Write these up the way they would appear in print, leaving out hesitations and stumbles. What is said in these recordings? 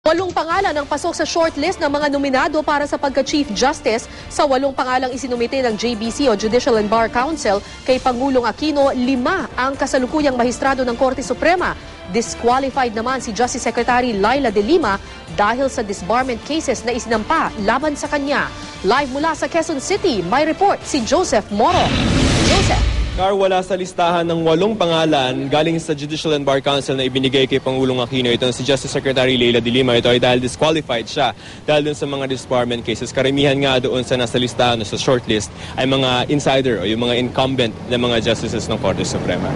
8 pangalan ang pasok sa shortlist ng mga nominado para sa pagka-Chief Justice sa 8 pangalang isinumite ng JBC o Judicial and Bar Council kay Pangulong Aquino. 5 ang kasalukuyang mahistrado ng Korte Suprema. Disqualified naman si Justice Secretary Laila De Lima dahil sa disbarment cases na isinampa laban sa kanya. Live mula sa Quezon City, may report si Joseph Moro. Joseph. Wala sa listahan ng 8 pangalan galing sa Judicial and Bar Council na ibinigay kay Pangulong Aquino. Ito si Justice Secretary Laila De Lima. Ito ay dahil disqualified siya dahil dun sa mga disbarment cases. Karamihan nga doon sa nasa listahan sa shortlist ay mga insider o yung mga incumbent na mga justices ng Korte Suprema.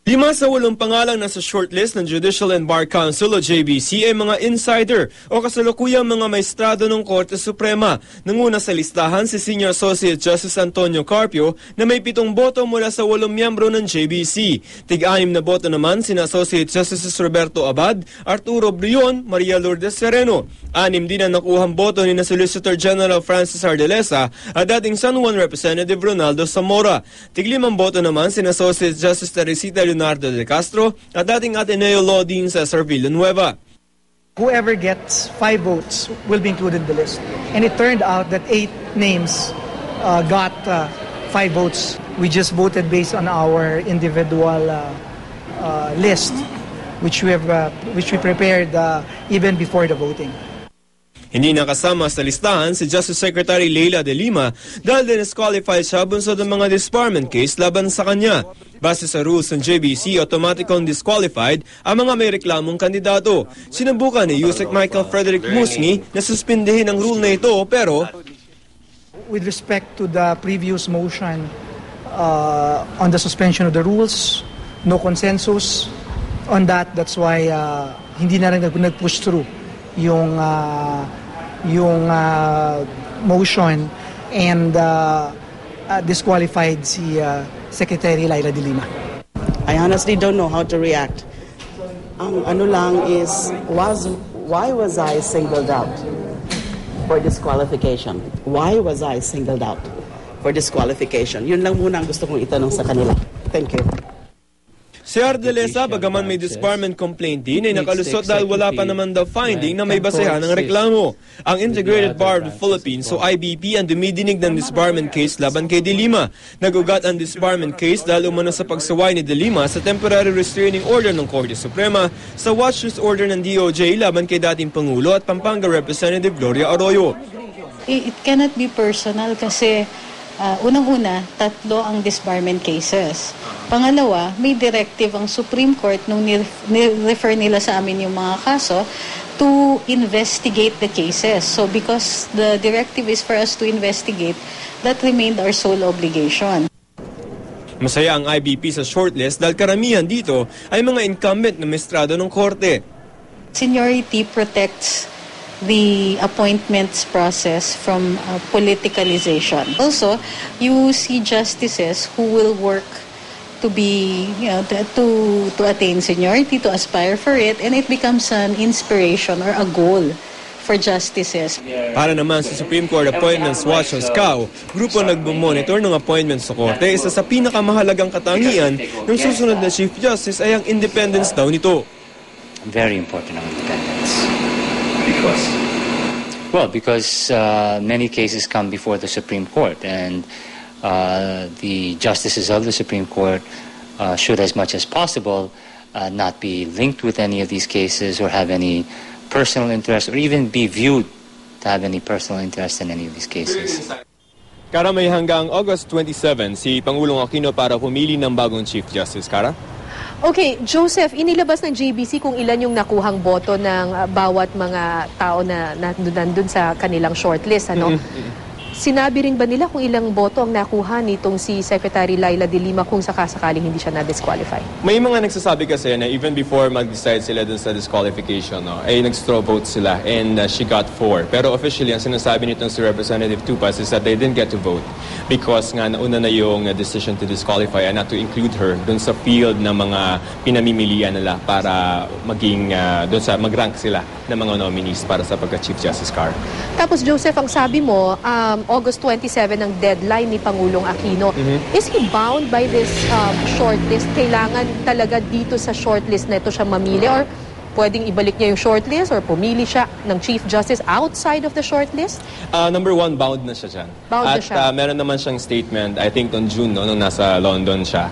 5 sa 8 pangalang nasa shortlist ng Judicial and Bar Council o JBC ay mga insider o kasalukuyang mga maestrado ng Korte Suprema. Nanguna sa listahan si Senior Associate Justice Antonio Carpio na may 7 boto mula sa 8 miyembro ng JBC. Tig-6 na boto naman sina Associate Justices Roberto Abad, Arturo Brion, Maria Lourdes Sereno. 6 din ang nakuhang boto ni na Solicitor General Francis Ardelesa at dating San Juan Representative Ronaldo Zamora. Tig-5 boto naman sina Associate Justice Teresita Leonardo de Castro at dating Ateneo Law Dean Cesar Villanueva. Whoever gets 5 votes will be included in the list. And it turned out that 8 names got 5 votes. We just voted based on our individual list, which we prepared even before the voting. Hindi nakasama sa listahan si Justice Secretary Laila De Lima dahil disqualified siya bunsod ng mga disbarment case laban sa kanya. Base sa rules ng JBC, automatically disqualified ang mga may reklamong kandidato. Sinubukan ni Yusek Michael Frederick Musni na suspindihin ang rule na ito pero with respect to the previous motion on the suspension of the rules, no consensus on that. That's why hindi na rin nag-push through yung motion and disqualified si Secretary Laila De Lima. I honestly don't know how to react. Ang ano lang is, why was I singled out for disqualification? Why was I singled out for disqualification? Yun lang muna ang gusto kong itanong sa kanila. Thank you. Si Ardelesa, bagaman may disbarment complaint din, ay nakalusot dahil wala pa naman daw finding na may basehan ng reklamo. Ang Integrated Bar of the Philippines o IBP ang dumidinig ng disbarment case laban kay De Lima. Nagugat ang disbarment case dahil umano sa pagsaway ni De Lima sa temporary restraining order ng Korte Suprema sa watch list order ng DOJ laban kay dating Pangulo at Pampanga Representative Gloria Arroyo. It cannot be personal kasi unang-una, 3 ang disbarment cases. Pangalawa, may directive ang Supreme Court nung ni-refer nila sa amin yung mga kaso to investigate the cases. So because the directive is for us to investigate, that remained our sole obligation. Masaya ang IBP sa shortlist dahil karamihan dito ay mga incumbent na maestrado ng Korte. Seniority protects the appointments process from politicalization. Also, you see justices who will work to be, to attain seniority, to aspire for it, and it becomes an inspiration or a goal for justices. Para naman sa Supreme Court Appointments Watch o SCAO, grupo nagmamonitor ng appointments sa Korte, isa sa pinakamahalagang katangian ng susunod na Chief Justice ay ang independence daw nito. Very important ang independence. Because many cases come before the Supreme Court, and the justices of the Supreme Court should, as much as possible, not be linked with any of these cases or have any personal interest, or even be viewed to have any personal interest in any of these cases. Kara, may hanggang August 27 si Pangulong Aquino para pumili ng bagong Chief Justice. Kara? Okay, Joseph, inilabas ng JBC kung ilan yung nakuhang boto ng bawat mga tao na nandun sa kanilang shortlist. Ano? Sinabi rin ba nila kung ilang boto ang nakuha nitong si Secretary Laila De Lima kung sakasakaling hindi siya na-disqualify? May mga nagsasabi kasi na even before mag-decide sila dun sa disqualification, ay nag-straw vote sila and she got 4. Pero officially, ang sinasabi nitong si Representative Tupas is that they didn't get to vote because nga nauna na yung decision to disqualify and not to include her dun sa field na mga pinamimilian nila para maging dun sa mag-rank sila ng mga nominees para sa pagka-Chief Justice Car. Tapos Joseph, ang sabi mo, August 27 ang deadline ni Pangulong Aquino. Is he bound by this shortlist? Kailangan talaga dito sa shortlist na ito siya mamili? Or pwedeng ibalik niya yung shortlist or pumili siya ng Chief Justice outside of the shortlist? Number one, bound na siya dyan. Bound na At siya. meron naman siyang statement, I think on June, no, nung nasa London siya,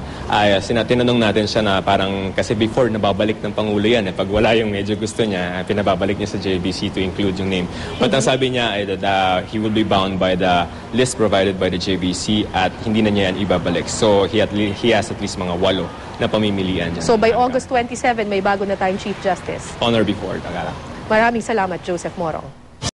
tinanong natin siya na parang, kasi before, nababalik ng Pangulo yan. Pag wala yung medyo gusto niya, pinababalik niya sa JBC to include yung name. But ang sabi niya ay that he will be bound by the list provided by the JBC at hindi na niya yan ibabalik. So he has at least mga 8 na pamimilian dyan. So by August 27, may bago na tayong Chief Justice. On or before, Tagala. Maraming salamat, Joseph Morong.